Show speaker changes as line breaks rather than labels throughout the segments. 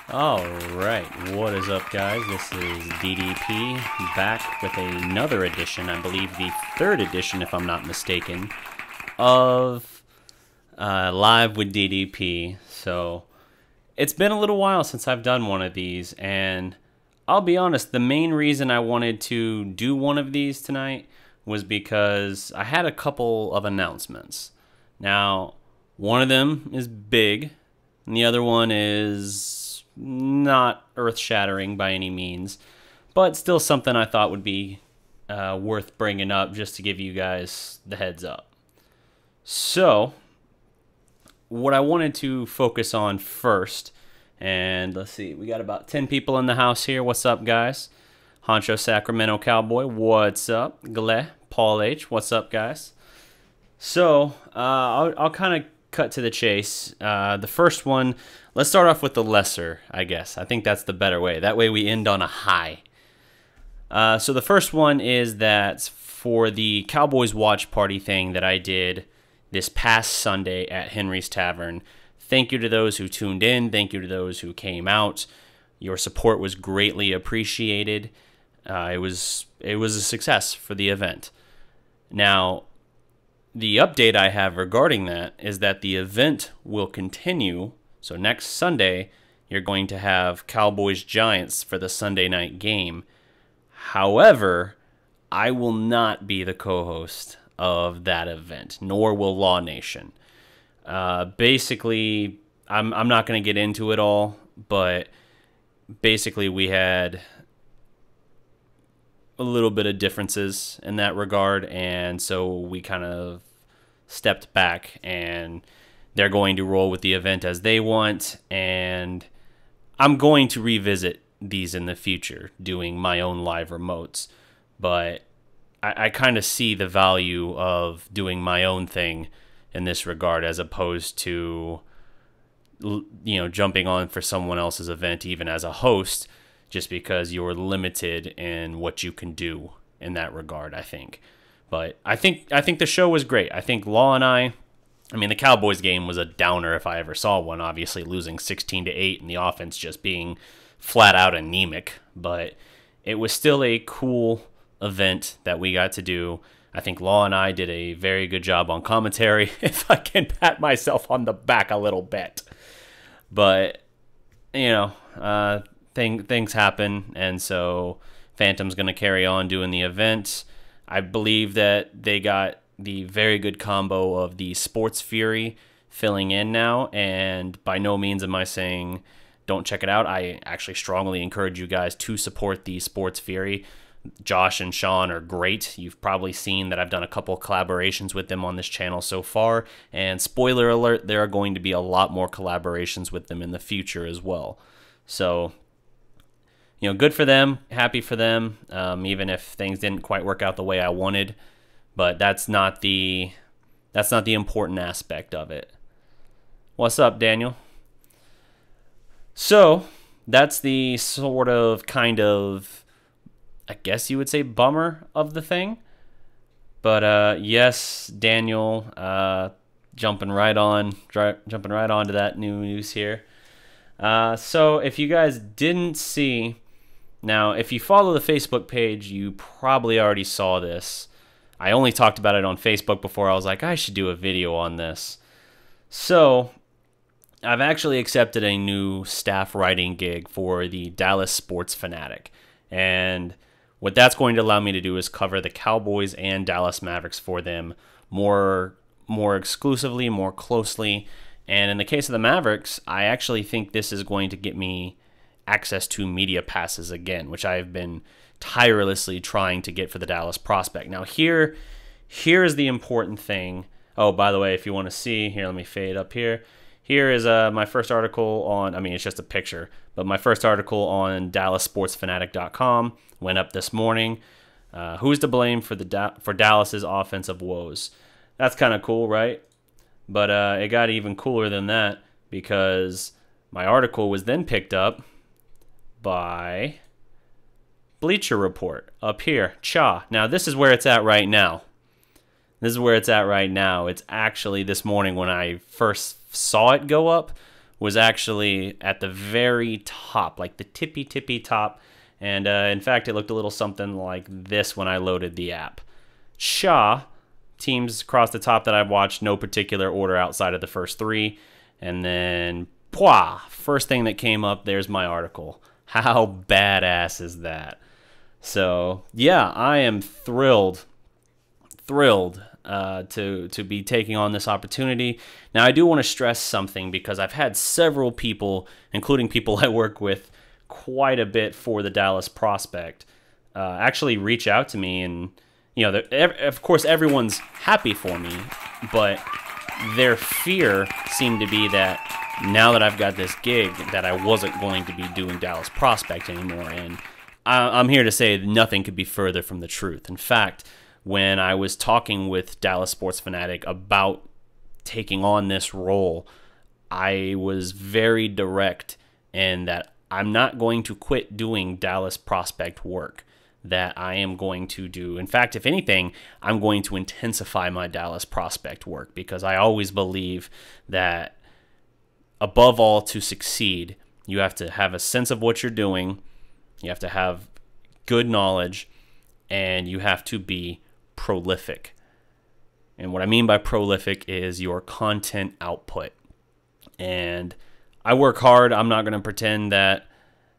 Alright, what is up guys? This is DDP back with another edition, I believe the third edition if I'm not mistaken, of Live with DDP. So it's been a little while since I've done one of these, and I'll be honest, the main reason I wanted to do one of these tonight was because I had a couple of announcements. Now, one of them is big, and the other one is not earth-shattering by any means, but still something I thought would be worth bringing up just to give you guys the heads up. So, what I wanted to focus on first, and let's see, we got about 10 people in the house here. What's up, guys? Honcho Sacramento Cowboy, what's up? Gle, Paul H, what's up, guys? So, I'll kind of cut to the chase. The first one, let's start off with the lesser, I guess. I think that's the better way. That way we end on a high. So the first one is that for the Cowboys watch party thing that I did this past Sunday at Henry's Tavern, thank you to those who tuned in. Thank you to those who came out. Your support was greatly appreciated. It was a success for the event. Now, the update I have regarding that is that the event will continue. So next Sunday, you're going to have Cowboys-Giants for the Sunday night game. However, I will not be the co-host of that event, nor will Law Nation. Basically, I'm not going to get into it all, but basically we had a little bit of differences in that regard, and so we kind of stepped back, and they're going to roll with the event as they want, and I'm going to revisit these in the future, doing my own live remotes, but I kind of see the value of doing my own thing in this regard as opposed to, you know, jumping on for someone else's event even as a host, just because you're limited in what you can do in that regard, I think. But I think the show was great. I think Law and I mean, the Cowboys game was a downer if I ever saw one, obviously losing 16-8 and the offense just being flat out anemic. But it was still a cool event that we got to do. I think Law and I did a very good job on commentary, if I can pat myself on the back a little bit. But, you know, things happen, and so Phantom's going to carry on doing the event. I believe that they got the very good combo of the Sports Fury filling in now, and by no means am I saying don't check it out. I actually strongly encourage you guys to support the Sports Fury. Josh and Sean are great. You've probably seen that I've done a couple collaborations with them on this channel so far, and spoiler alert, there are going to be a lot more collaborations with them in the future as well. So, you know, good for them, happy for them, even if things didn't quite work out the way I wanted. But that's not the important aspect of it. What's up, Daniel? So, that's the sort of, kind of, I guess you would say, bummer of the thing. But yes, Daniel, jumping right on to that new news here. So if you guys didn't see, now if you follow the Facebook page, you probably already saw this. I only talked about it on Facebook before. I was like, I should do a video on this. So I've actually accepted a new staff writing gig for the Dallas Sports Fanatic. And what that's going to allow me to do is cover the Cowboys and Dallas Mavericks for them more exclusively, more closely. And in the case of the Mavericks, I actually think this is going to get me access to media passes again, which I've been tirelessly trying to get for the Dallas prospect. Now here's the important thing. Oh, by the way, if you want to see, here, let me fade up here. Here is my first article on, I mean, it's just a picture, but my first article on DallasSportsFanatic.com went up this morning. Who's to blame for Dallas's offensive woes? That's kind of cool, right? But it got even cooler than that, because my article was then picked up by Bleacher Report up here. Cha. Now, this is where it's at right now. This is where it's at right now. It's actually this morning when I first saw it go up was actually at the very top, like the tippy top. And in fact, it looked a little something like this when I loaded the app. Shaw, teams across the top that I've watched, no particular order outside of the first three. And then, first thing that came up, there's my article. How badass is that? So, yeah, I am thrilled to be taking on this opportunity. Now, I do want to stress something because I've had several people, including people I work with quite a bit for the Dallas Prospect, actually reach out to me. And, you know, of course, everyone's happy for me, but their fear seemed to be that now that I've got this gig, that I wasn't going to be doing Dallas Prospect anymore. And I'm here to say nothing could be further from the truth. In fact, when I was talking with Dallas Sports Fanatic about taking on this role, I was very direct in that I'm not going to quit doing Dallas Prospect work, that I am going to do. In fact, if anything, I'm going to intensify my Dallas Prospect work, because I always believe that above all, to succeed, you have to have a sense of what you're doing, you have to have good knowledge, and you have to be prolific. And what I mean by prolific is your content output. And I work hard. I'm not going to pretend that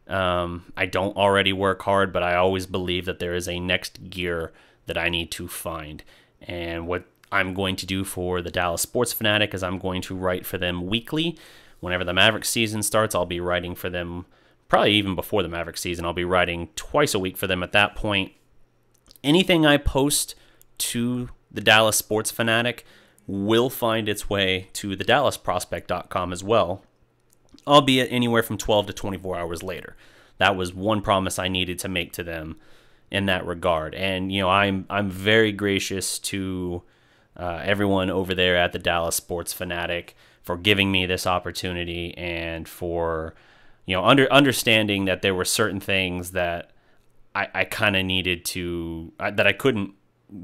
I don't already work hard, but I always believe that there is a next gear that I need to find. And what I'm going to do for the Dallas Sports Fanatic is I'm going to write for them weekly. Whenever the Mavericks season starts, I'll be writing for them, probably even before the Mavericks season. I'll be writing twice a week for them at that point. Anything I post to the Dallas Sports Fanatic will find its way to the DallasProspect.com as well, albeit anywhere from 12 to 24 hours later. That was one promise I needed to make to them in that regard. And, you know, I'm very gracious to everyone over there at the Dallas Sports Fanatic for giving me this opportunity, and for, you know, understanding that there were certain things that I kind of needed to, that I couldn't,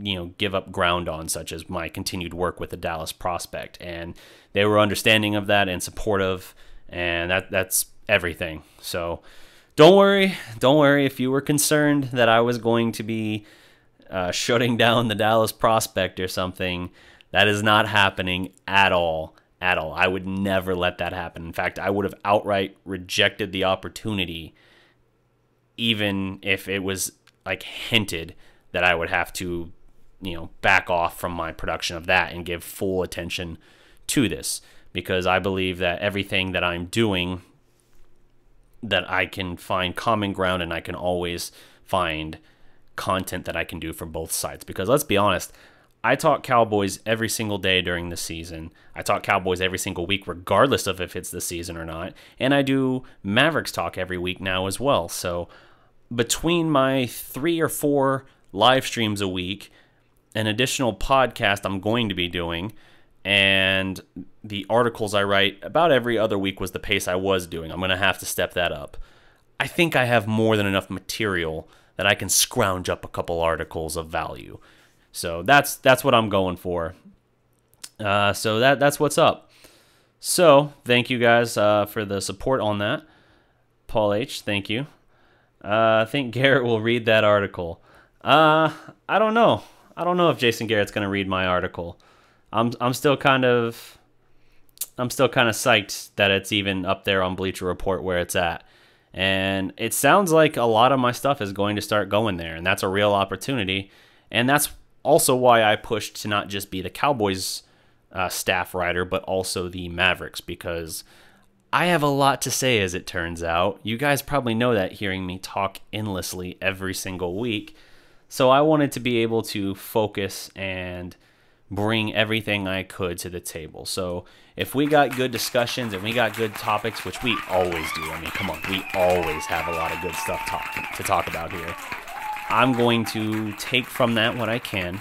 you know, give up ground on, such as my continued work with the Dallas Prospect. And they were understanding of that and supportive, and that's everything. So don't worry if you were concerned that I was going to be shutting down the Dallas Prospect or something. That is not happening at all. I would never let that happen. In fact, I would have outright rejected the opportunity, even if it was like hinted that I would have to, you know, back off from my production of that and give full attention to this, because I believe that everything that I'm doing, that I can find common ground, and I can always find content that I can do for both sides. Because let's be honest, I talk Cowboys every single day during the season. I talk Cowboys every single week, regardless of if it's the season or not. And I do Mavericks talk every week now as well. So between my 3 or 4 live streams a week, an additional podcast I'm going to be doing, and the articles I write about every other week was the pace I was doing. I'm going to have to step that up. I think I have more than enough material that I can scrounge up a couple articles of value. So that's what I'm going for. So that's what's up. So thank you guys for the support on that. Paul H., thank you. I think Garrett will read that article. I don't know. I don't know if Jason Garrett's going to read my article. I'm still kind of psyched that it's even up there on Bleacher Report where it's at. And it sounds like a lot of my stuff is going to start going there, and that's a real opportunity. And that's also why I pushed to not just be the Cowboys staff writer, but also the Mavericks, because I have a lot to say, as it turns out. You guys probably know that, hearing me talk endlessly every single week. So I wanted to be able to focus and bring everything I could to the table. So if we got good discussions and we got good topics, which we always do, I mean, come on, we always have a lot of good stuff to talk about here. I'm going to take from that what I can,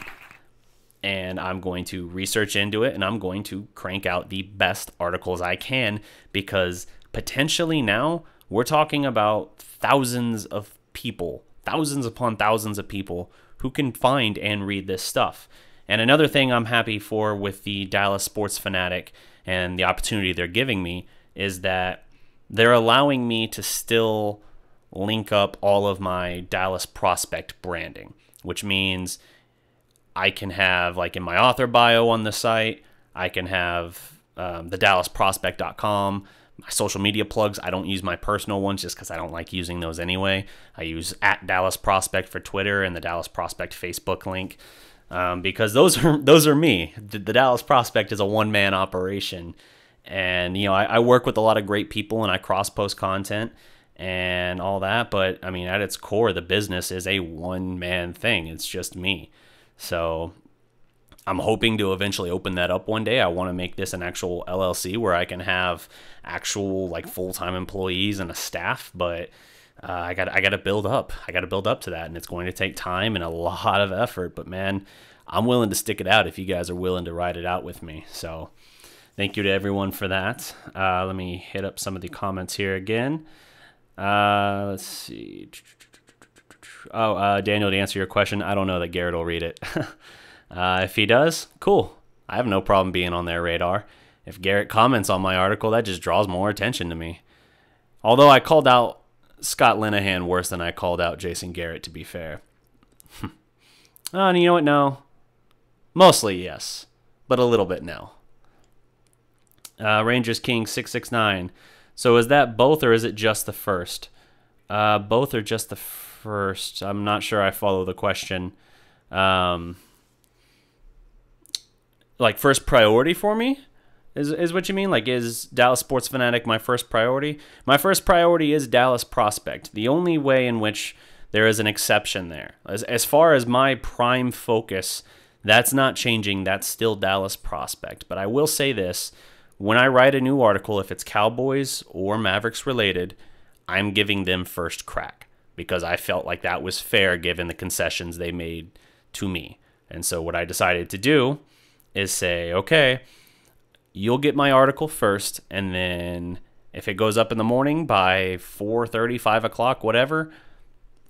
and I'm going to research into it, and I'm going to crank out the best articles I can, because potentially now we're talking about thousands of people, thousands upon thousands of people who can find and read this stuff. And another thing I'm happy for with the Dallas Sports Fanatic and the opportunity they're giving me is that they're allowing me to still link up all of my Dallas prospect branding, which means I can have, like in my author bio on the site, I can have the DallasProspect.com. My social media plugs, I don't use my personal ones just because I don't like using those anyway. I use @DallasProspect for Twitter and the Dallas Prospect Facebook link because those are me. The Dallas Prospect is a one-man operation. And, I work with a lot of great people and I cross-post content and all that. But, I mean, at its core, the business is a one-man thing. It's just me. So I'm hoping to eventually open that up one day. I want to make this an actual LLC where I can have actual like full-time employees and a staff, but I got to build up. I got to build up to that, and it's going to take time and a lot of effort, but man, I'm willing to stick it out if you guys are willing to ride it out with me. So thank you to everyone for that. Let me hit up some of the comments here again. Let's see. Oh, Daniel, to answer your question, I don't know that Garrett will read it. If he does, cool. I have no problem being on their radar. If Garrett comments on my article, that just draws more attention to me. Although I called out Scott Linehan worse than I called out Jason Garrett, to be fair. And you know what? No. Mostly yes, but a little bit no. Rangers King 669. So is that both or is it just the first? Both or just the first? I'm not sure I follow the question. Like first priority for me is what you mean? Like, is Dallas Sports Fanatic my first priority? My first priority is Dallas Prospect. The only way in which there is an exception there. As far as my prime focus, that's not changing. That's still Dallas Prospect. But I will say this. When I write a new article, if it's Cowboys or Mavericks related, I'm giving them first crack because I felt like that was fair given the concessions they made to me. And so what I decided to do is say, okay, you'll get my article first, and then if it goes up in the morning by 4:30, 5 o'clock, whatever,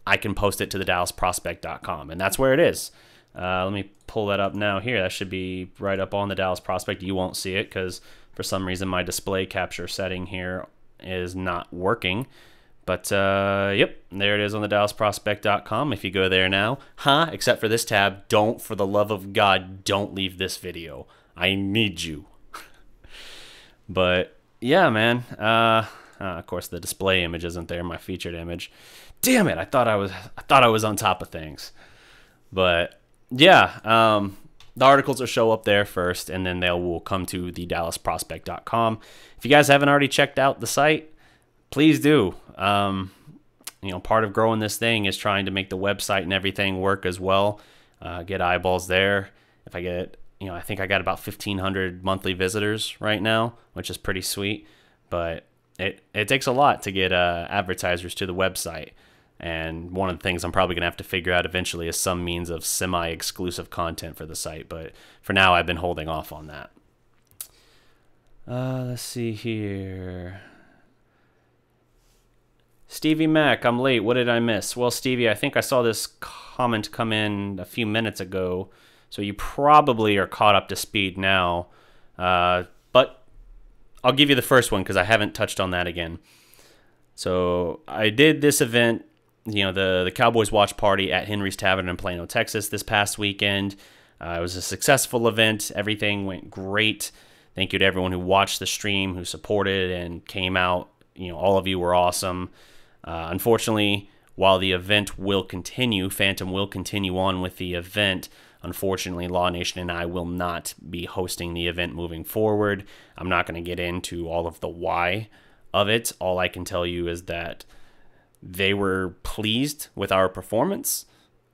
I can post it to the DallasProspect.com, and that's where it is. Let me pull that up now here. That should be right up on the Dallas Prospect. You won't see it because for some reason my display capture setting here is not working. But, yep, there it is on the DallasProspect.com. If you go there now, except for this tab, don't, for the love of God, don't leave this video. I need you. But, yeah, man. Of course, the display image isn't there, my featured image. Damn it, I thought I was on top of things. But, yeah, the articles will show up there first, and then they will come to the DallasProspect.com. If you guys haven't already checked out the site, please do. Part of growing this thing is trying to make the website and everything work as well. Get eyeballs there. If I get, I think I got about 1,500 monthly visitors right now, which is pretty sweet. But it takes a lot to get advertisers to the website. And one of the things I'm probably going to have to figure out eventually is some means of semi-exclusive content for the site. But for now, I've been holding off on that. Let's see here. Stevie Mac, I'm late. What did I miss? Well, Stevie, I think I saw this comment come in a few minutes ago, so you probably are caught up to speed now. But I'll give you the first one because I haven't touched on that again. So I did this event, the Cowboys watch party at Henry's Tavern in Plano, Texas this past weekend. It was a successful event. Everything went great. Thank you to everyone who watched the stream, who supported and came out. All of you were awesome. Unfortunately, while the event will continue, Phantom will continue on with the event. Unfortunately, Law Nation and I will not be hosting the event moving forward. I'm not going to get into all of the why of it. All I can tell you is that they were pleased with our performance,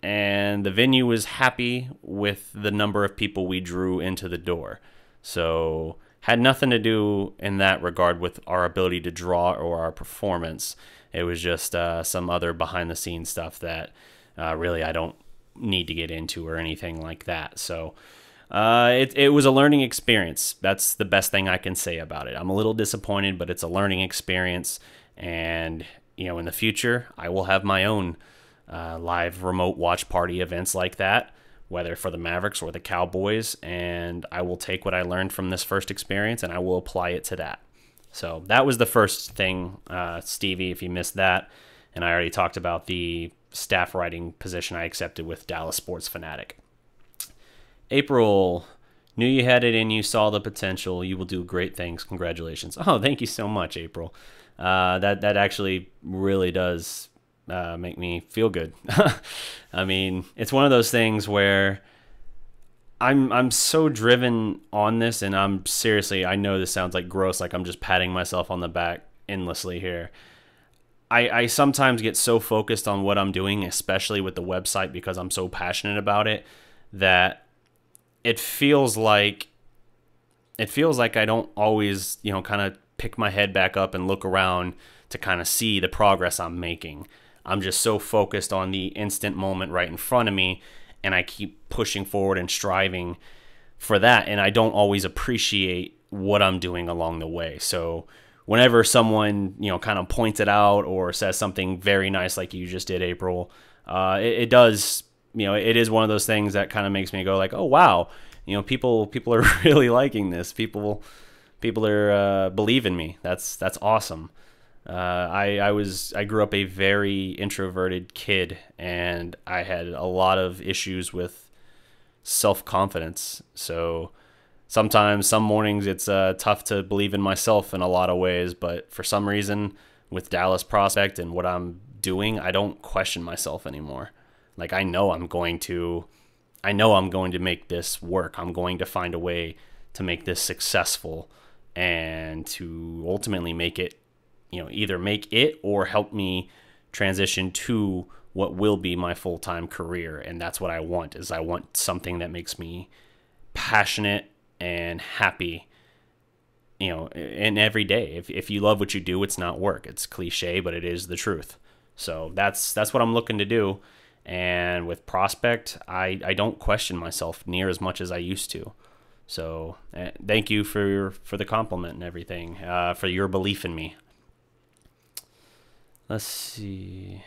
and the venue was happy with the number of people we drew into the door. So, had nothing to do in that regard with our ability to draw or our performance. It was just some other behind-the-scenes stuff that really I don't need to get into or anything like that. So it was a learning experience. That's the best thing I can say about it. I'm a little disappointed, but it's a learning experience. And, in the future, I will have my own live remote watch party events like that, whether for the Mavericks or the Cowboys. And I will take what I learned from this first experience and I will apply it to that. So that was the first thing, Stevie, if you missed that. And I already talked about the staff writing position I accepted with Dallas Sports Fanatic. April, knew you had it in you, saw the potential. You will do great things. Congratulations. Oh, thank you so much, April. That actually really does make me feel good. I mean, it's one of those things where I'm so driven on this, and I'm seriously, I know this sounds like gross, like I'm just patting myself on the back endlessly here. I sometimes get so focused on what I'm doing, especially with the website, because I'm so passionate about it, that it feels like I don't always, kind of pick my head back up and look around to kind of see the progress I'm making. I'm just so focused on the instant moment right in front of me, and I keep pushing forward and striving for that, and I don't always appreciate what I'm doing along the way. So whenever someone, kind of points it out or says something very nice like you just did, April, it does, it is one of those things that kind of makes me go like, oh, wow, people are really liking this. People are believing me. That's awesome. I grew up a very introverted kid, and I had a lot of issues with self-confidence. So sometimes, some mornings, it's tough to believe in myself in a lot of ways, but for some reason, with Dallas Prospect and what I'm doing, I don't question myself anymore. Like, I know I'm going to make this work. I'm going to find a way to make this successful and to ultimately make it, either make it or help me transition to what will be my full-time career. And that's what I want, is I want something that makes me passionate and happy, in every day. If you love what you do, it's not work. It's cliche, but it is the truth. So that's what I'm looking to do. And with Prospect, I don't question myself near as much as I used to. So thank you for the compliment and everything, for your belief in me. Let's see.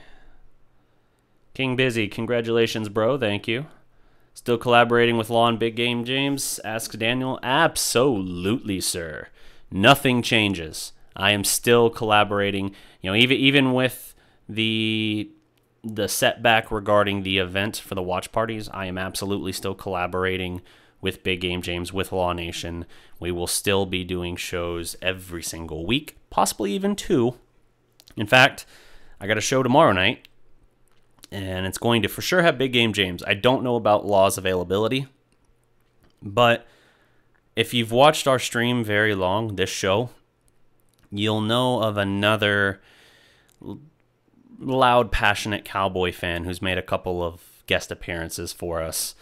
King Busy, congratulations, bro. Thank you. Still collaborating with Law and Big Game James? Asks Daniel. Absolutely, sir. Nothing changes. I am still collaborating. Even with the setback regarding the event for the watch parties, I am absolutely still collaborating with Big Game James, with Law Nation. We will still be doing shows every single week, possibly even 2. In fact, I got a show tomorrow night, and it's going to for sure have Big Game James. I don't know about Law's availability, but if you've watched our stream very long, this show, you'll know of another loud, passionate Cowboy fan who's made a couple of guest appearances for us.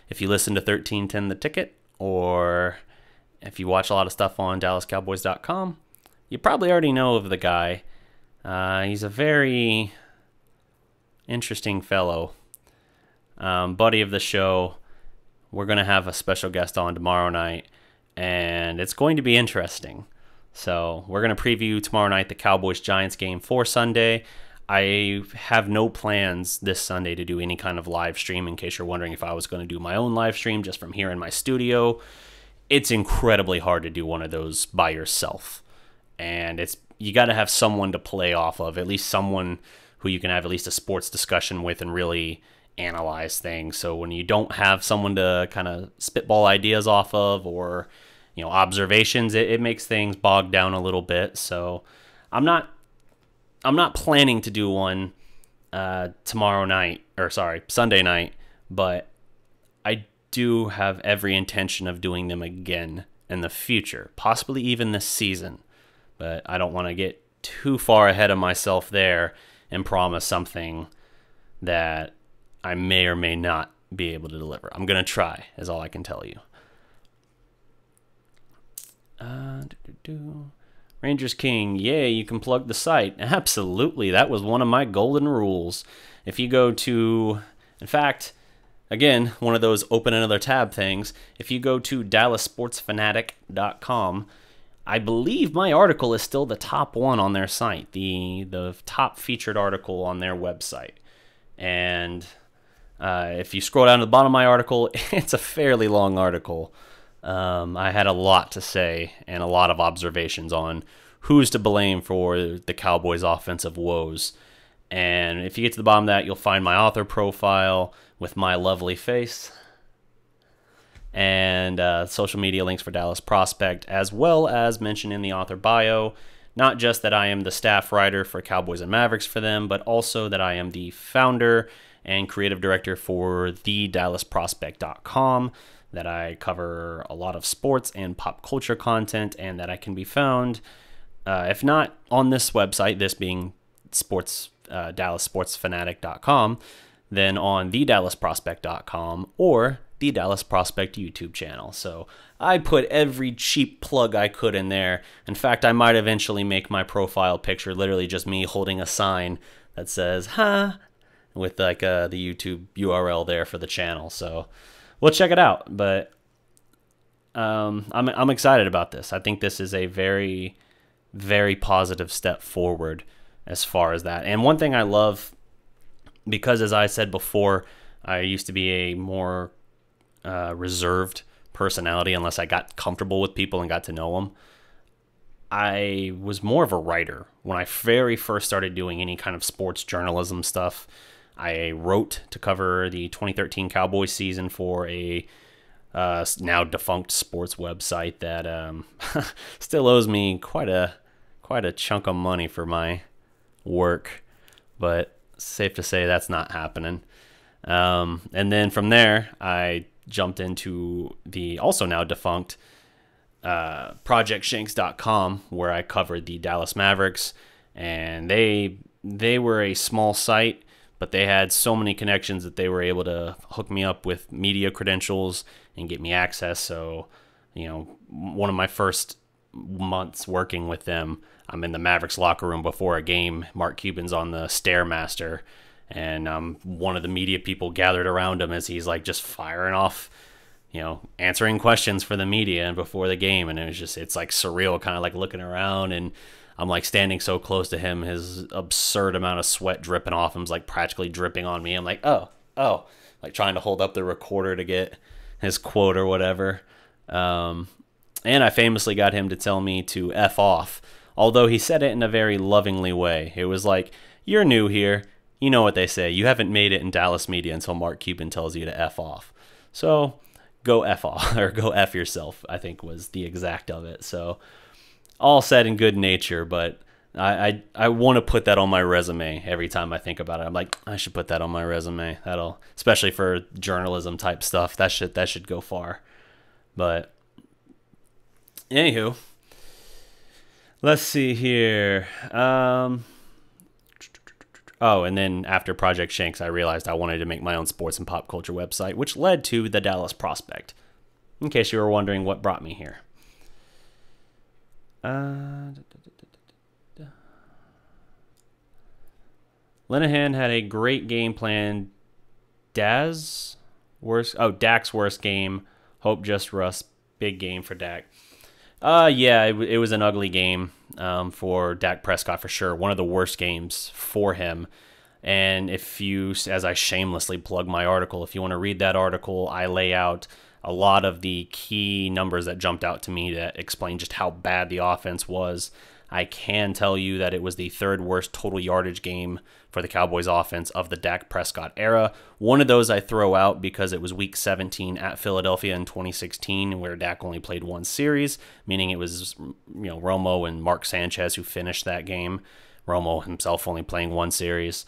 If you listen to 1310 The Ticket, or if you watch a lot of stuff on DallasCowboys.com, you probably already know of the guy. He's a very interesting fellow, buddy of the show. We're going to have a special guest on tomorrow night, and it's going to be interesting. So we're going to preview tomorrow night the Cowboys-Giants game for Sunday. I have no plans this Sunday to do any kind of live stream, in case you're wondering if I was going to do my own live stream just from here in my studio. It's incredibly hard to do one of those by yourself. And you got to have someone to play off of, at least someone who you can have at least a sports discussion with and really analyze things. So when you don't have someone to kind of spitball ideas off of, or observations, it makes things bogged down a little bit. So I'm not planning to do one Sunday night, but I do have every intention of doing them again in the future, possibly even this season. But I don't want to get too far ahead of myself there and promise something that I may or may not be able to deliver. I'm going to try, is all I can tell you. Rangers King, yay, you can plug the site. Absolutely, that was one of my golden rules. If you go to, in fact, again, one of those open another tab things, if you go to DallasSportsFanatic.com, I believe my article is still the top one on their site, the top featured article on their website. And if you scroll down to the bottom of my article, it's a fairly long article. I had a lot to say and a lot of observations on who's to blame for the Cowboys' offensive woes. And if you get to the bottom of that, you'll find my author profile with my lovely face, and social media links for Dallas Prospect, as well as mentioned in the author bio, not just that I am the staff writer for Cowboys and Mavericks for them, but also that I am the founder and creative director for TheDallasProspect.com, that I cover a lot of sports and pop culture content, and that I can be found, if not on this website, this being DallasSportsFanatic.com, then on TheDallasProspect.com or the Dallas Prospect YouTube channel. So I put every cheap plug I could in there. In fact, I might eventually make my profile picture literally just me holding a sign that says, "Ha," with like the YouTube URL there for the channel. So we'll check it out. But I'm excited about this. I think this is a very, very positive step forward as far as that. And one thing I love, because as I said before, I used to be a more reserved personality unless I got comfortable with people and got to know them. I was more of a writer. When I very first started doing any kind of sports journalism stuff, I wrote to cover the 2013 Cowboys season for a now defunct sports website that still owes me quite a chunk of money for my work, but safe to say that's not happening. And then from there, I jumped into the also now defunct ProjectShanks.com, where I covered the Dallas Mavericks, and they were a small site, but they had so many connections that they were able to hook me up with media credentials and get me access. So, you know, one of my first months working with them, I'm in the Mavericks locker room before a game. Mark Cuban's on the Stairmaster, and one of the media people gathered around him as he's like just firing off, you know, answering questions for the media and before the game. And it's like surreal, kind of like looking around, and I'm like standing so close to him, his absurd amount of sweat dripping off him's like practically dripping on me. I'm like, oh, like trying to hold up the recorder to get his quote or whatever. And I famously got him to tell me to F off, although he said it in a very lovingly way. It was like, "You're new here. You know what they say. You haven't made it in Dallas media until Mark Cuban tells you to F off. So go F off," or "go F yourself," I think was the exact of it. So all said in good nature, but I want to put that on my resume every time I think about it. I'm like, I should put that on my resume. That'll, especially for journalism type stuff, that should go far. But anywho, let's see here. Oh, and then after Project Shanks, I realized I wanted to make my own sports and pop culture website, which led to the Dallas Prospect, in case you were wondering what brought me here. Linehan had a great game plan. Dak's worst game. Hope just Russ. Big game for Dak. Yeah, it was an ugly game for Dak Prescott for sure. One of the worst games for him. And if you, as I shamelessly plug my article, if you want to read that article, I lay out a lot of the key numbers that jumped out to me that explain just how bad the offense was. I can tell you that it was the third worst total yardage game for the Cowboys offense of the Dak Prescott era. One of those I throw out because it was week 17 at Philadelphia in 2016, where Dak only played one series, meaning it was, you know, Romo and Mark Sanchez who finished that game. Romo himself only playing one series.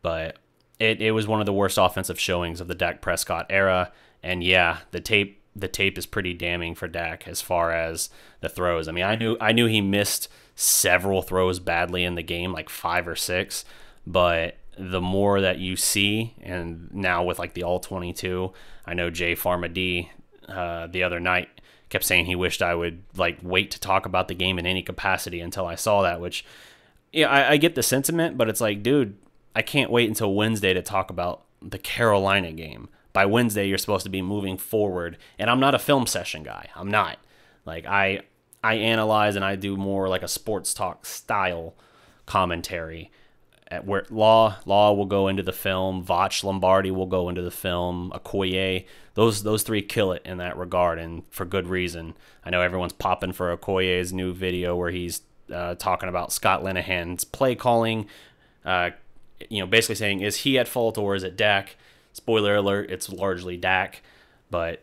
But it was one of the worst offensive showings of the Dak Prescott era. And yeah, the tape is pretty damning for Dak as far as the throws. I mean, I knew he missed several throws badly in the game, like 5 or 6, but the more that you see, and now with like the all 22, I know Jay Farmadee the other night kept saying he wished I would like wait to talk about the game in any capacity until I saw that, which, yeah, I get the sentiment, but it's like, dude, I can't wait until Wednesday to talk about the Carolina game. By Wednesday, you're supposed to be moving forward, and I'm not a film session guy. I'm not. Like, I analyze and I do more like a sports talk style commentary, at where Law will go into the film, Vach Lombardi will go into the film, Okoye. Those three kill it in that regard, and for good reason. I know everyone's popping for Okoye's new video where he's talking about Scott Linehan's play calling. Basically saying, is he at fault or is it Dak? Spoiler alert, it's largely Dak, but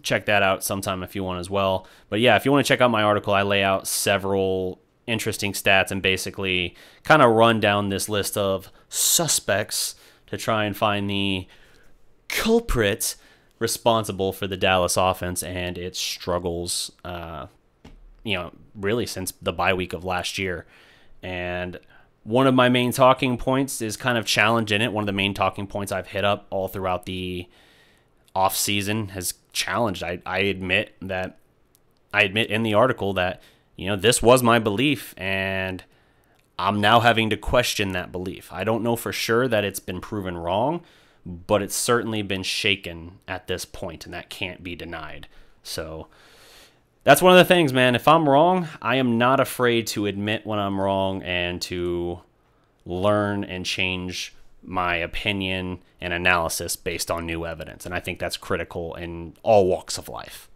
check that out sometime if you want as well. But yeah, if you want to check out my article, I lay out several interesting stats and basically kind of run down this list of suspects to try and find the culprit responsible for the Dallas offense and its struggles, really since the bye week of last year. And one of my main talking points is kind of challenge in it. One of the main talking points I've hit up all throughout the off season has challenged. I admit in the article that, this was my belief, and I'm now having to question that belief. I don't know for sure that it's been proven wrong, but it's certainly been shaken at this point, and that can't be denied. So that's one of the things, man. If I'm wrong, I am not afraid to admit when I'm wrong and to learn and change my opinion and analysis based on new evidence. And I think that's critical in all walks of life.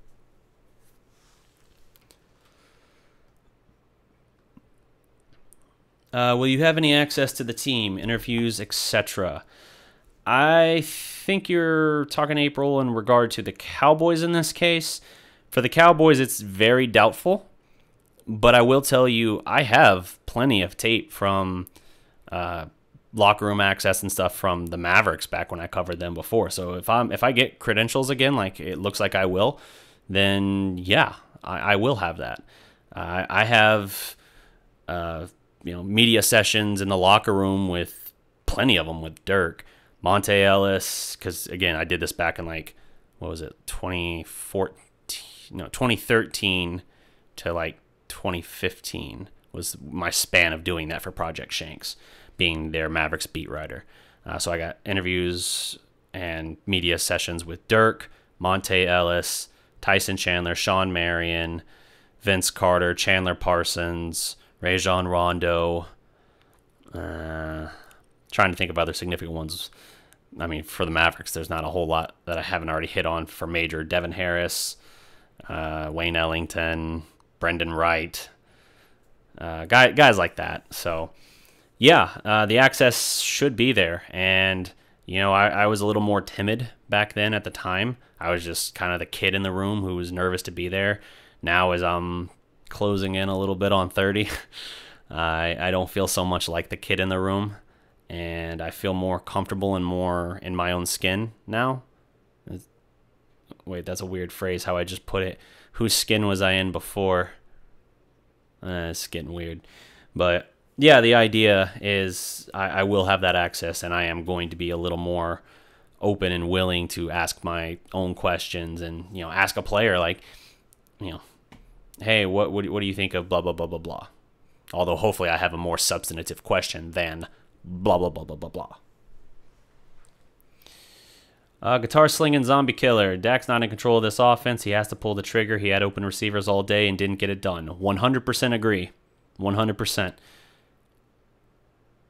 Will you have any access to the team, interviews, etc.? I think you're talking April in regard to the Cowboys in this case. For the Cowboys, it's very doubtful, but I will tell you I have plenty of tape from locker room access and stuff from the Mavericks back when I covered them before. So if I get credentials again, like it looks like I will, then yeah, I will have that. I have media sessions in the locker room with plenty of them with Dirk, Monte Ellis, because again I did this back in 2013 to 2015 was my span of doing that for Project Shanks, being their Mavericks beat writer. So I got interviews and media sessions with Dirk, Monte Ellis, Tyson Chandler, Sean Marion, Vince Carter, Chandler Parsons, Rajon Rondo. Trying to think of other significant ones. I mean, for the Mavericks, there's not a whole lot that I haven't already hit on for major. Devin Harris, Wayne Ellington, Brendan Wright, guys like that. So, yeah, the access should be there. And, I was a little more timid back then at the time. I was just kind of the kid in the room who was nervous to be there. Now, as I'm closing in a little bit on 30, I don't feel so much like the kid in the room. And I feel more comfortable and more in my own skin now. Wait, that's a weird phrase how I just put it. Whose skin was I in before? It's getting weird. But yeah, the idea is I will have that access, and I am going to be a little more open and willing to ask my own questions and, ask a player hey, what do you think of blah, blah, blah, blah, blah. Although hopefully I have a more substantive question than blah, blah, blah, blah, blah, blah. Guitar slinging zombie killer. Dak's not in control of this offense. He has to pull the trigger. He had open receivers all day and didn't get it done. 100% agree. 100%.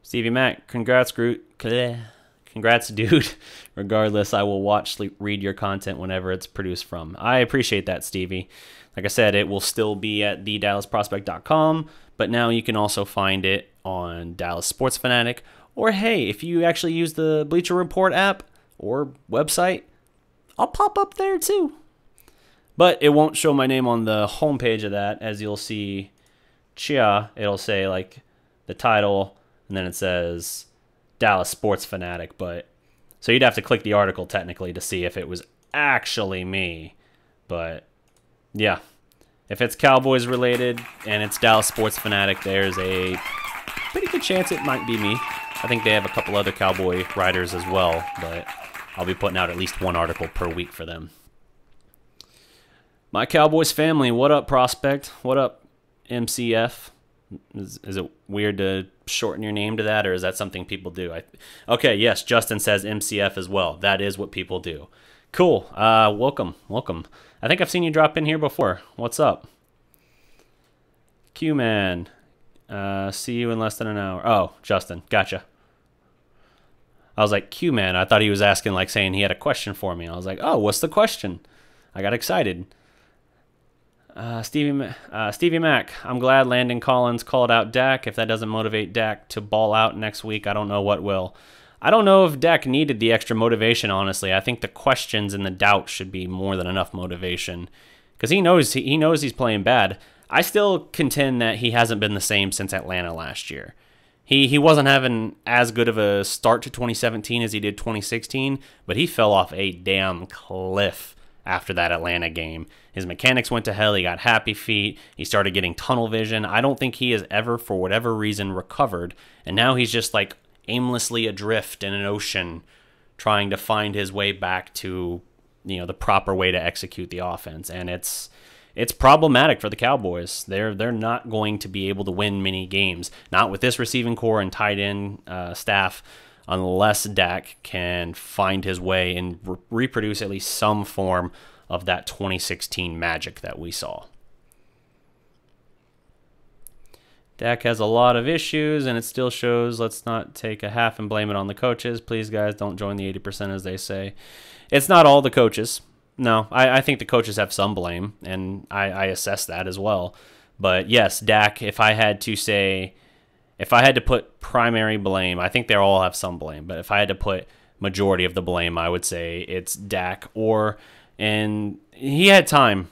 Stevie Mac, congrats, Groot. Congrats, dude. Regardless, I will read your content whenever it's produced from. I appreciate that, Stevie. Like I said, it will still be at thedallasprospect.com, but now you can also find it on Dallas Sports Fanatic. Or hey, if you actually use the Bleacher Report app or website, I'll pop up there too. But it won't show my name on the homepage of that, as you'll see. It'll say the title, and then it says Dallas Sports Fanatic. But so you'd have to click the article technically to see if it was actually me. But yeah, if it's Cowboys related and it's Dallas Sports Fanatic, there's a pretty good chance it might be me. I think they have a couple other Cowboy writers as well, but I'll be putting out at least one article per week for them. My Cowboys family, what up, Prospect? What up, MCF? Is it weird to shorten your name to that, or is that something people do? Okay, yes, Justin says MCF as well. That is what people do. Cool. Welcome. I think I've seen you drop in here before. What's up? Q-Man. See you in less than an hour. Oh, Justin. Gotcha. I was like, Q-Man. I thought he was asking, saying he had a question for me. I was like, oh, what's the question? I got excited. Stevie Mac, I'm glad Landon Collins called out Dak. If that doesn't motivate Dak to ball out next week, I don't know what will. I don't know if Dak needed the extra motivation, honestly. I think the questions and the doubt should be more than enough motivation because he knows he's playing bad. I still contend that he hasn't been the same since Atlanta last year. He wasn't having as good of a start to 2017 as he did 2016, but he fell off a damn cliff after that Atlanta game. His mechanics went to hell. He got happy feet. He started getting tunnel vision. I don't think he has ever, for whatever reason, recovered. And now he's just like aimlessly adrift in an ocean trying to find his way back to, the proper way to execute the offense. And it's problematic for the Cowboys. They're not going to be able to win many games, not with this receiving core and tight end staff, unless Dak can find his way and reproduce at least some form of that 2016 magic that we saw. Dak has a lot of issues, and it still shows. Let's not take a half and blame it on the coaches. Please, guys, don't join the 80%, as they say. It's not all the coaches. No, I think the coaches have some blame, and I assess that as well. But yes, Dak, if I had to put primary blame, I think they all have some blame, but if I had to put majority of the blame, I would say it's Dak. And he had time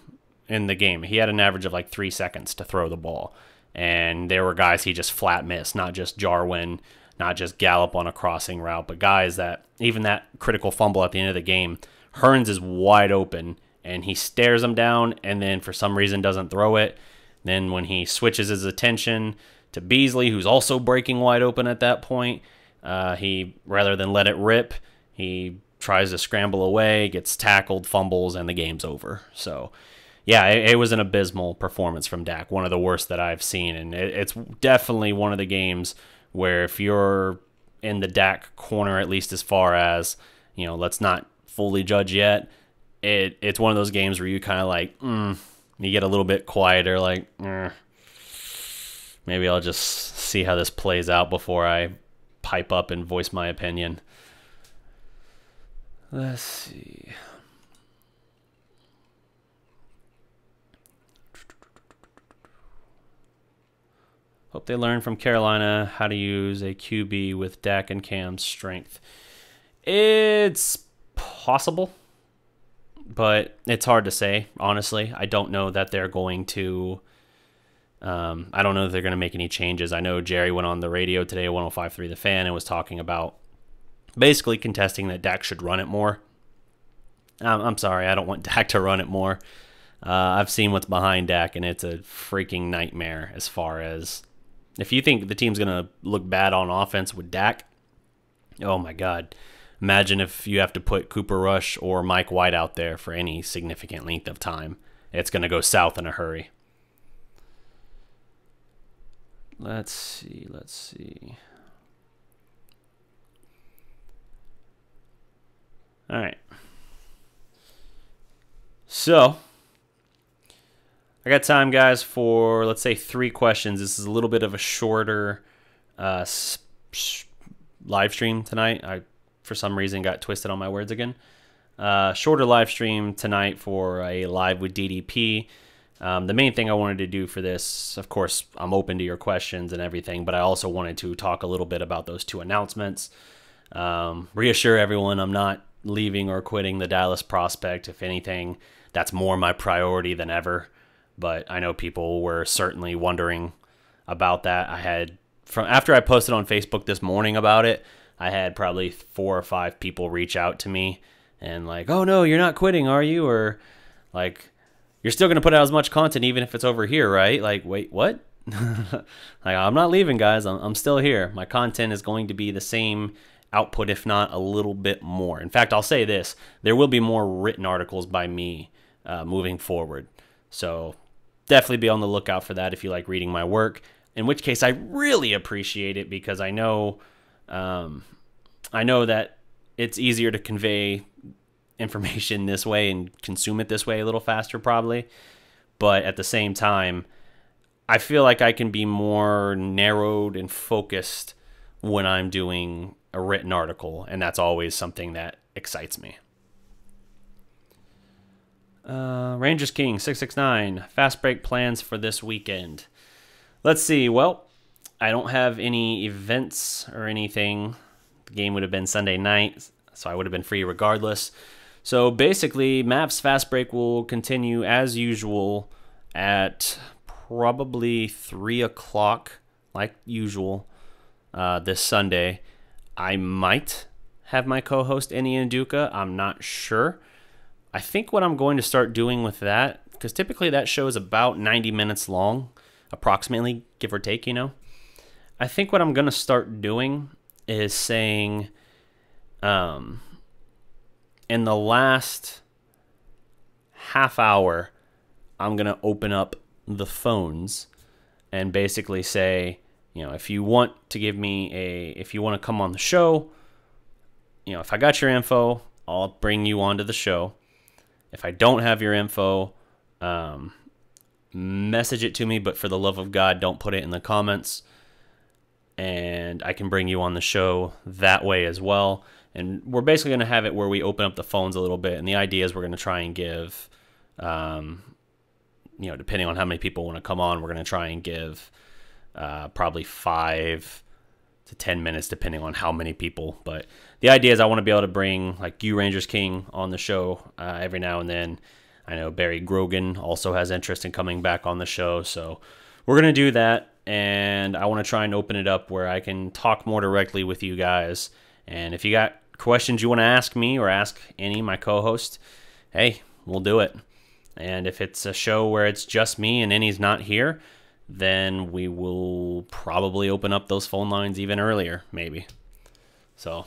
in the game. He had an average of like 3 seconds to throw the ball. And there were guys he just flat missed, not just Jarwin, not just Gallup on a crossing route, but guys that, even that critical fumble at the end of the game, Hearns is wide open, and he stares him down, and then for some reason doesn't throw it. Then when he switches his attention to Beasley, who's also breaking wide open at that point, he, rather than let it rip, he tries to scramble away, gets tackled, fumbles, and the game's over. So, yeah, it was an abysmal performance from Dak, one of the worst that I've seen, and it's definitely one of the games where if you're in the Dak corner, at least as far as, let's not fully judge yet, it's one of those games where you kind of like, you get a little bit quieter, like, maybe I'll just see how this plays out before I pipe up and voice my opinion. Let's see. Hope they learn from Carolina how to use a QB with Dak and Cam's strength. It's possible, but it's hard to say, honestly. I don't know that they're going to I don't know if they're going to make any changes. I know Jerry went on the radio today at 105.3 The Fan and was talking about basically contesting that Dak should run it more. I'm sorry, I don't want Dak to run it more. I've seen what's behind Dak, and it's a freaking nightmare as far as if you think the team's going to look bad on offense with Dak, oh my God. Imagine if you have to put Cooper Rush or Mike White out there for any significant length of time. It's going to go south in a hurry. Let's see. All right. So, I got time, guys, for, let's say, 3 questions. This is a little bit of a shorter live stream tonight. I, for some reason, got twisted on my words again. Shorter live stream tonight for a live with DDP. The main thing I wanted to do for this, of course, I'm open to your questions and everything, but I also wanted to talk a little bit about those 2 announcements. Reassure everyone I'm not leaving or quitting the Dallas prospect. If anything, that's more my priority than ever. But I know people were certainly wondering about that. I had, after I posted on Facebook this morning about it, I had probably 4 or 5 people reach out to me and like, oh no, you're not quitting, are you? Or like, you're still going to put out as much content even if it's over here, right? Like, wait, what? Like, I'm not leaving, guys. I'm still here. My content is going to be the same output, if not a little bit more. In fact, I'll say this. There will be more written articles by me moving forward. So definitely be on the lookout for that if you like reading my work, in which case I really appreciate it because I know that it's easier to convey information this way and consume it this way a little faster probably, but at the same time I feel like I can be more narrowed and focused when I'm doing a written article, and that's always something that excites me. Rangers King 669. Fast break plans for this weekend. Let's see. Well, I don't have any events or anything. The game would have been Sunday night, so I would have been free regardless. So basically, Mavs Fast Break will continue as usual at probably 3 o'clock, like usual, this Sunday. I might have my co-host, Eni and Duca. I'm not sure. I think what I'm going to start doing with that, because typically that show is about 90 minutes long, approximately, give or take, you know. I think what I'm going to start doing is saying, in the last half hour, I'm going to open up the phones and basically say, you know, if you want to give me if you want to come on the show, you know, if I got your info, I'll bring you onto the show. If I don't have your info, message it to me, but for the love of God, don't put it in the comments. And I can bring you on the show that way as well. And we're basically going to have it where we open up the phones a little bit. And the idea is we're going to try and give, you know, depending on how many people want to come on, we're going to try and give probably 5 to 10 minutes, depending on how many people. But the idea is I want to be able to bring, like, you, Rangers King, on the show every now and then. I know Barry Grogan also has interest in coming back on the show. So we're going to do that. And I want to try and open it up where I can talk more directly with you guys. And if you got questions you want to ask me or ask any my co-host, hey, we'll do it. And if it's a show where it's just me and Annie's not here, then we will probably open up those phone lines even earlier, maybe. So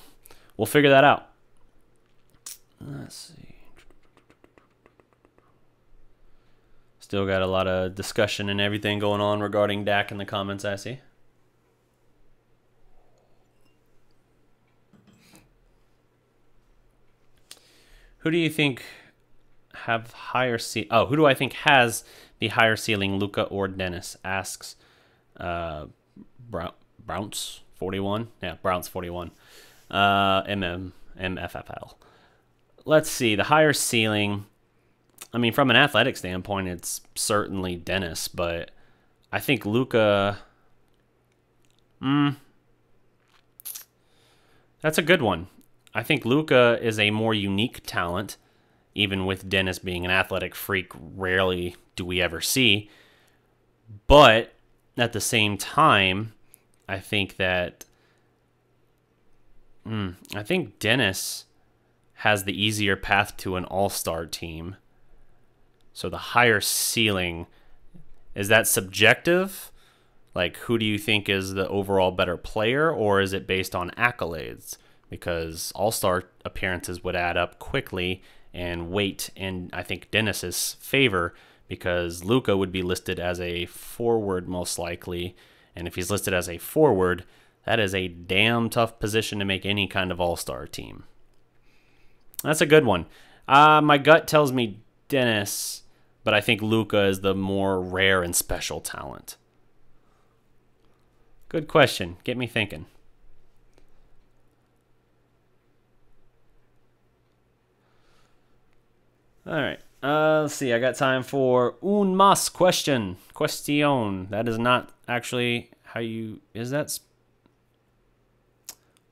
we'll figure that out. Let's see. Still got a lot of discussion and everything going on regarding Dak in the comments, I see. Who do you think have higher who do I think has the higher ceiling, Luka or Dennis? Asks Brounce 41. Yeah, Brounce 41. MFFL. Let's see, the higher ceiling. I mean, from an athletic standpoint, it's certainly Dennis, but I think Luka. That's a good one. I think Luka is a more unique talent, even with Dennis being an athletic freak. Rarely do we ever see. But at the same time, I think that I think Dennis has the easier path to an all-star team. So the higher ceiling, is that subjective? Like, who do you think is the overall better player, or is it based on accolades? Because all-star appearances would add up quickly and weight in, I think, Dennis's favor, because Luka would be listed as a forward most likely, and if he's listed as a forward, that is a damn tough position to make any kind of all-star team. That's a good one. My gut tells me Dennis, but I think Luka is the more rare and special talent. Good question. Get me thinking. All right. Let's see. I got time for un más question. Question. That is not actually how you... Is that...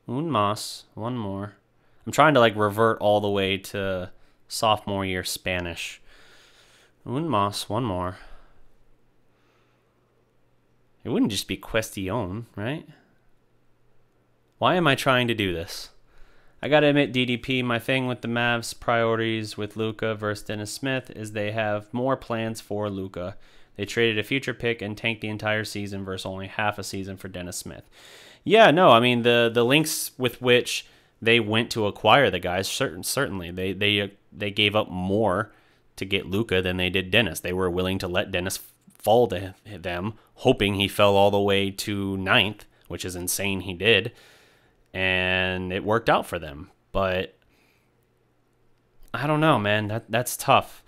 Un más. One more. I'm trying to, like, revert all the way to sophomore year Spanish. Un más. One more. It wouldn't just be question, right? Why am I trying to do this? I gotta admit, DDP, my thing with the Mavs' priorities with Luka versus Dennis Smith is they have more plans for Luka. They traded a future pick and tanked the entire season versus only half a season for Dennis Smith. Yeah, no, I mean, the links with which they went to acquire the guys, certainly. They gave up more to get Luka than they did Dennis. They were willing to let Dennis fall to them, hoping he fell all the way to 9th, which is insane he did. And it worked out for them. But I don't know, man. That's tough.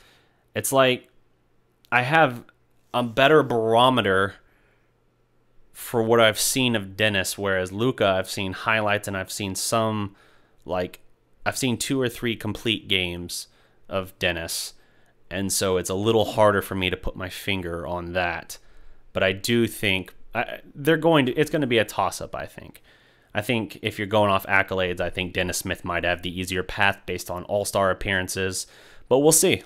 It's like I have a better barometer for what I've seen of Dennis, whereas Luka, I've seen highlights and I've seen I've seen 2 or 3 complete games of Dennis. and so it's a little harder for me to put my finger on that. But I do think it's going to be a toss-up, I think. I think if you're going off accolades, I think Dennis Smith might have the easier path based on all-star appearances, but we'll see.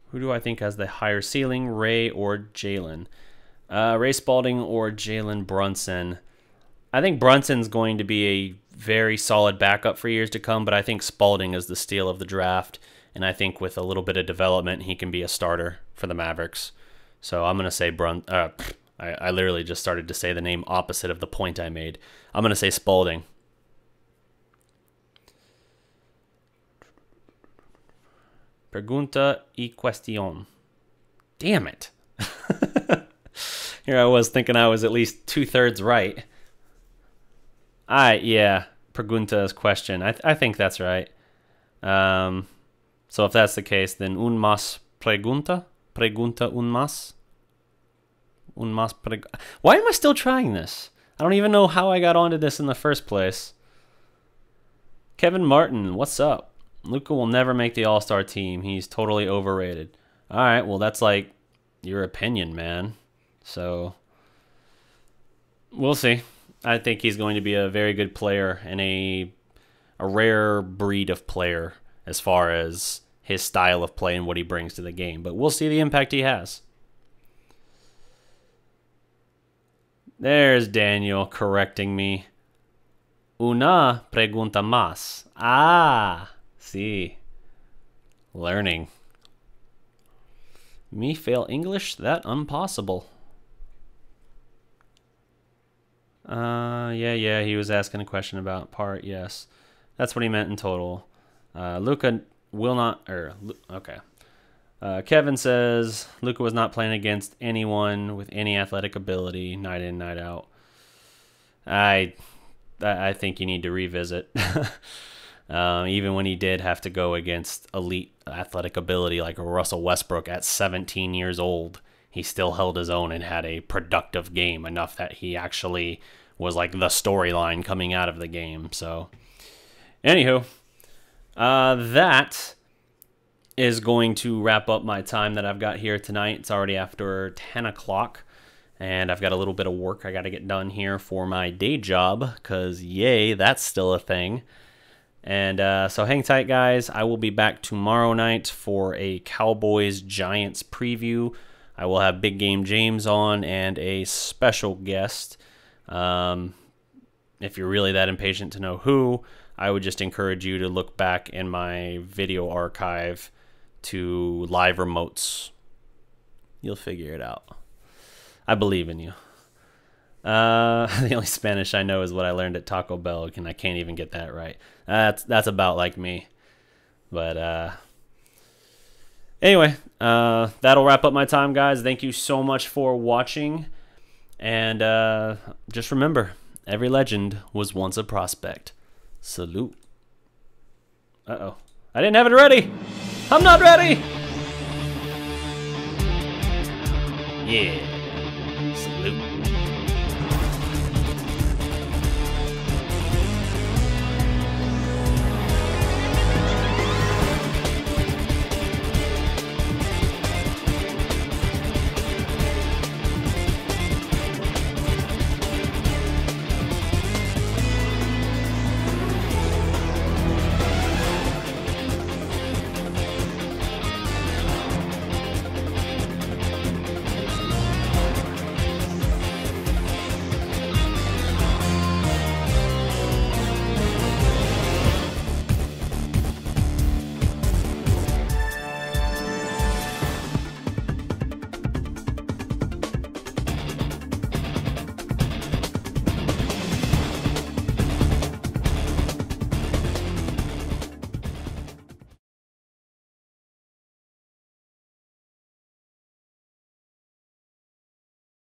Who do I think has the higher ceiling, Ray or Jalen? Ray Spalding or Jalen Brunson? I think Brunson's going to be a very solid backup for years to come, but I think Spalding is the steal of the draft, and I think with a little bit of development, he can be a starter for the Mavericks. So I'm going to say I literally just started to say the name opposite of the point I made. I'm going to say Spalding. Pregunta y cuestión. Damn it. Here I was thinking I was at least 2/3 right. Yeah. Pregunta's question. I think that's right. So if that's the case, then un más pregunta? Pregunta un más? Why am I still trying this? I don't even know how I got onto this in the first place. Kevin Martin, what's up? Luka will never make the All-Star team. He's totally overrated. All right, well, that's like your opinion, man. So we'll see. I think he's going to be a very good player and a rare breed of player as far as his style of play and what he brings to the game. But we'll see the impact he has. There's Daniel correcting me. Una pregunta más. Sí. Learning. Me fail English? That impossible. Yeah, he was asking a question about part, yes. That's what he meant in total. Luka will not, okay. Kevin says, Luka was not playing against anyone with any athletic ability, night in, night out. I think you need to revisit. Even when he did have to go against elite athletic ability like Russell Westbrook at 17 years old, he still held his own and had a productive game enough that he actually was like the storyline coming out of the game. So, anywho, that is going to wrap up my time that I've got here tonight. It's already after 10 o'clock, and I've got a little bit of work I got to get done here for my day job, because yay, that's still a thing. And so hang tight, guys. I will be back tomorrow night for a Cowboys-Giants preview. I will have Big Game James on and a special guest. If you're really that impatient to know who, I would just encourage you to look back in my video archive to live remotes. You'll figure it out. I believe in you. The only Spanish I know is what I learned at Taco Bell, and I can't even get that right. That's about like me. But anyway, that'll wrap up my time, guys. Thank you so much for watching. And just remember, every legend was once a prospect. Salute. Uh-oh. I didn't have it ready. I'm not ready. Yeah.